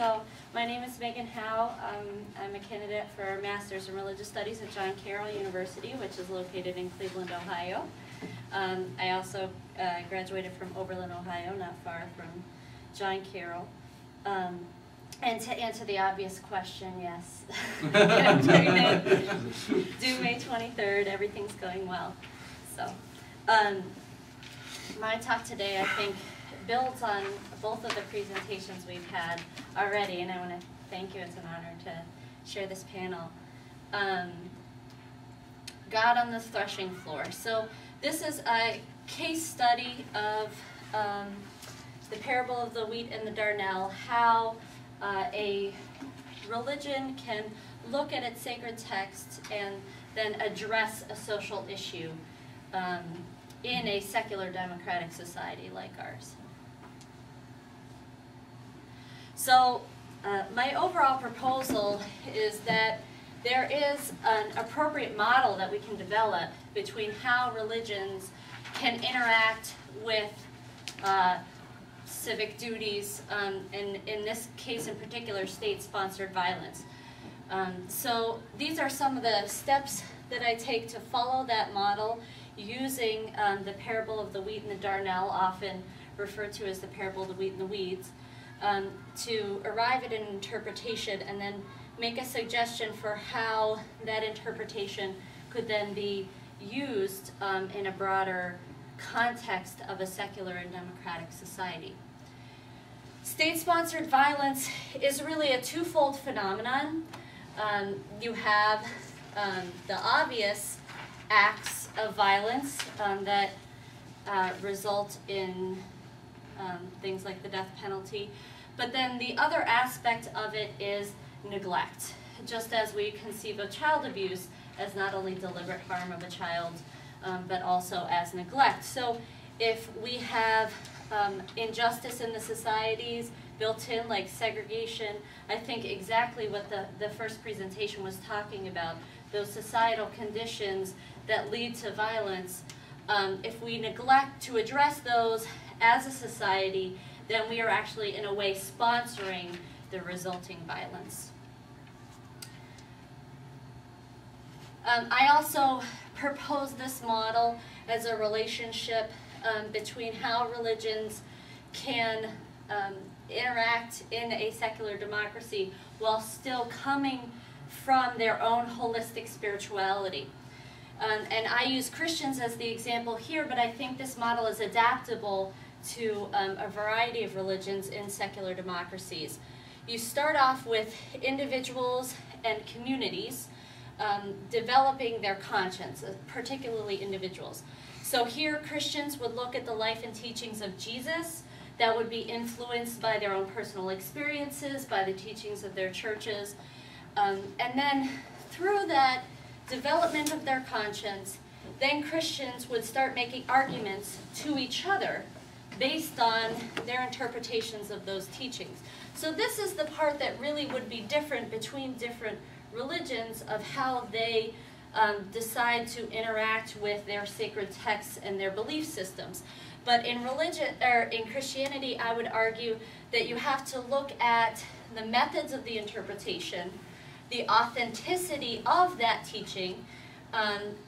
So my name is Megan Howe. I'm a candidate for a Master's in Religious Studies at John Carroll University, which is located in Cleveland, Ohio. I also graduated from Oberlin, Ohio, not far from John Carroll. And to answer the obvious question, yes, I'm pregnant, due May 23rd, everything's going well. So my talk today, I think, builds on both of the presentations we've had already, and I want to thank you. It's an honor to share this panel. God on the threshing floor. So this is a case study of the parable of the wheat and the darnel, how a religion can look at its sacred text and then address a social issue in a secular democratic society like ours. So my overall proposal is that there is an appropriate model that we can develop between how religions can interact with civic duties, and in this case in particular, state-sponsored violence. So these are some of the steps that I take to follow that model using the parable of the wheat and the darnel, often referred to as the parable of the wheat and the weeds, to arrive at an interpretation and then make a suggestion for how that interpretation could then be used in a broader context of a secular and democratic society. State-sponsored violence is really a twofold phenomenon. You have the obvious acts of violence that result in things like the death penalty, but then the other aspect of it is neglect. Just as we conceive of child abuse as not only deliberate harm of a child, but also as neglect. So if we have injustice in the societies built in, like segregation, I think exactly what the first presentation was talking about, those societal conditions that lead to violence, if we neglect to address those as a society, then we are actually in a way sponsoring the resulting violence. I also propose this model as a relationship between how religions can interact in a secular democracy while still coming from their own holistic spirituality. And I use Christians as the example here, but I think this model is adaptable to a variety of religions in secular democracies. You start off with individuals and communities developing their conscience, particularly individuals. So here Christians would look at the life and teachings of Jesus that would be influenced by their own personal experiences, by the teachings of their churches, and then through that development of their conscience, then Christians would start making arguments to each other based on their interpretations of those teachings. So this is the part that really would be different between different religions of how they decide to interact with their sacred texts and their belief systems. But in religion, or in Christianity, I would argue that you have to look at the methods of the interpretation, the authenticity of that teaching,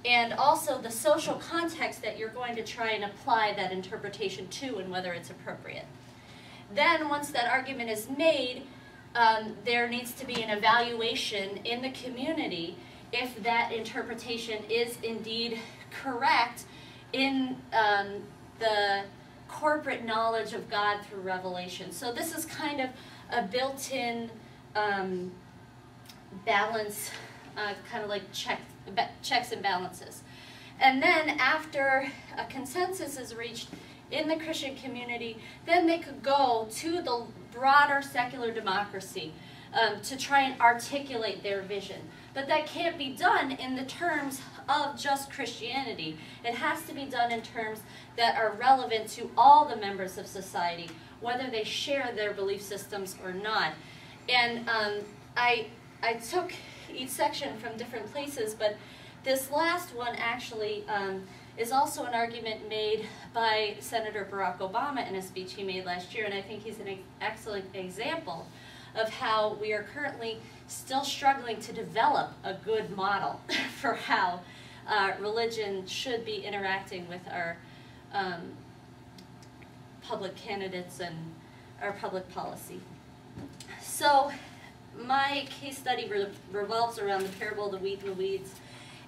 and also the social context that you're going to try and apply that interpretation to and whether it's appropriate. Then once that argument is made, there needs to be an evaluation in the community if that interpretation is indeed correct in the corporate knowledge of God through revelation. So this is kind of a built-in balance, kind of like checks and balances. And then after a consensus is reached in the Christian community, then they could go to the broader secular democracy to try and articulate their vision. But that can't be done in the terms of just Christianity. It has to be done in terms that are relevant to all the members of society, whether they share their belief systems or not. And I took each section from different places, but this last one actually is also an argument made by Senator Barack Obama in a speech he made last year, and I think he's an excellent example of how we are currently still struggling to develop a good model for how religion should be interacting with our public candidates and our public policy. So my case study revolves around the parable of the wheat and the weeds.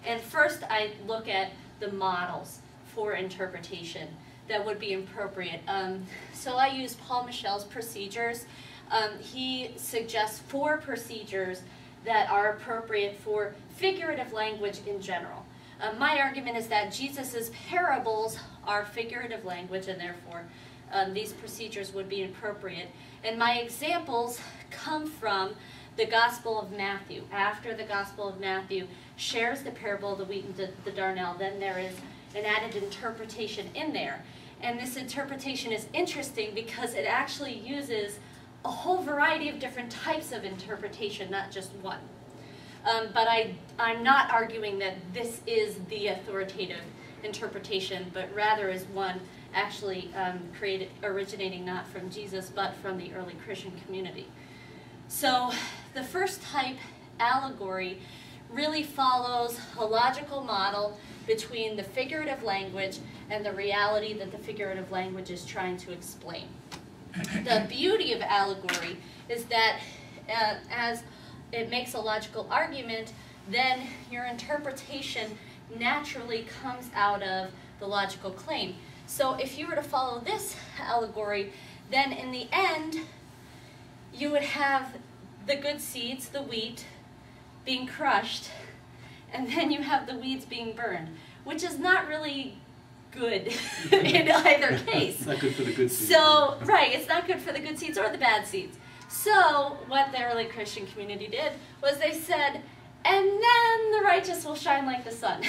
And first I look at the models for interpretation that would be appropriate. So I use Paul Michel's procedures. He suggests 4 procedures that are appropriate for figurative language in general. My argument is that Jesus' parables are figurative language, and therefore these procedures would be appropriate. And my examples come from the Gospel of Matthew. After the Gospel of Matthew shares the parable of the wheat and the darnel, then there is an added interpretation in there. And this interpretation is interesting because it actually uses a whole variety of different types of interpretation, not just one. But I'm not arguing that this is the authoritative interpretation, but rather is one actually originating not from Jesus, but from the early Christian community. So the first type, allegory, really follows a logical model between the figurative language and the reality that the figurative language is trying to explain. The beauty of allegory is that as it makes a logical argument, then your interpretation naturally comes out of the logical claim. So if you were to follow this allegory, then in the end, you would have the good seeds, the wheat, being crushed, and then you have the weeds being burned, which is not really good in either case. It's not good for the good seeds. So, right, it's not good for the good seeds or the bad seeds. So, what the early Christian community did was they said, and then the righteous will shine like the sun.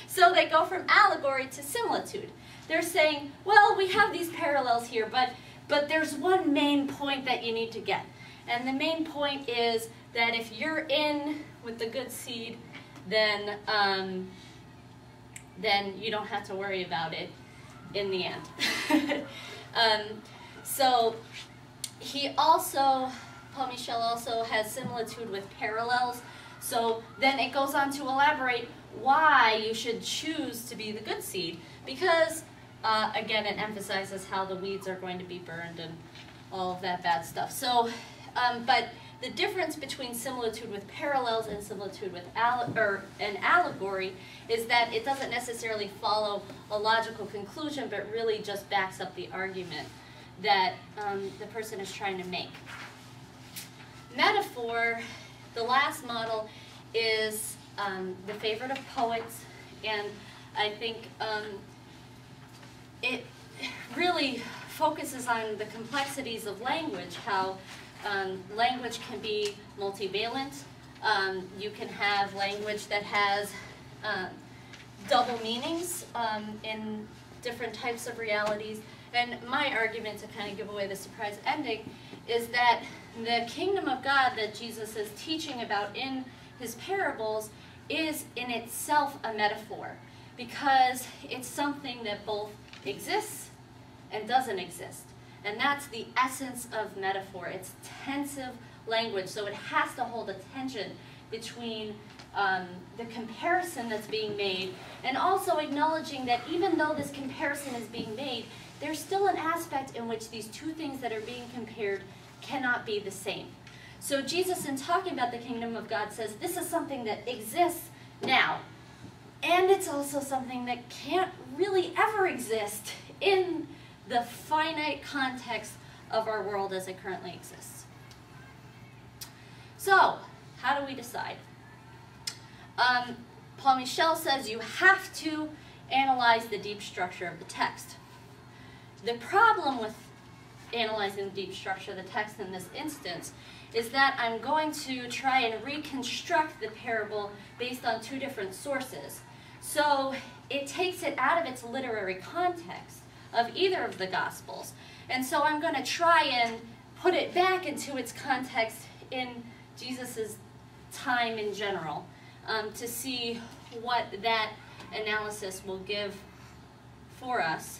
So they go from allegory to similitude. They're saying, well, we have these parallels here, but there's one main point that you need to get. And the main point is that if you're in with the good seed, then you don't have to worry about it in the end. So Paul Michel also has similitude with parallels. So then it goes on to elaborate why you should choose to be the good seed, because again, it emphasizes how the weeds are going to be burned and all of that bad stuff. So, but the difference between similitude with parallels and similitude with an allegory is that it doesn't necessarily follow a logical conclusion, but really just backs up the argument that the person is trying to make. Metaphor, the last model, is the favorite of poets, and I think it really focuses on the complexities of language, how language can be multivalent. You can have language that has double meanings in different types of realities. And my argument, to kind of give away the surprise ending, is that the kingdom of God that Jesus is teaching about in his parables is in itself a metaphor, because it's something that both exists and doesn't exist. And that's the essence of metaphor. It's tensive language, so it has to hold a tension between the comparison that's being made, and also acknowledging that even though this comparison is being made, there's still an aspect in which these two things that are being compared cannot be the same. So Jesus, in talking about the kingdom of God, says this is something that exists now, and it's also something that can't really ever exist in the finite context of our world as it currently exists. So, how do we decide? Paul Michel says you have to analyze the deep structure of the text. The problem with analyzing the deep structure of the text in this instance is that I'm going to try and reconstruct the parable based on two different sources. So it takes it out of its literary context of either of the Gospels. And so I'm going to try and put it back into its context in Jesus' time in general, to see what that analysis will give for us.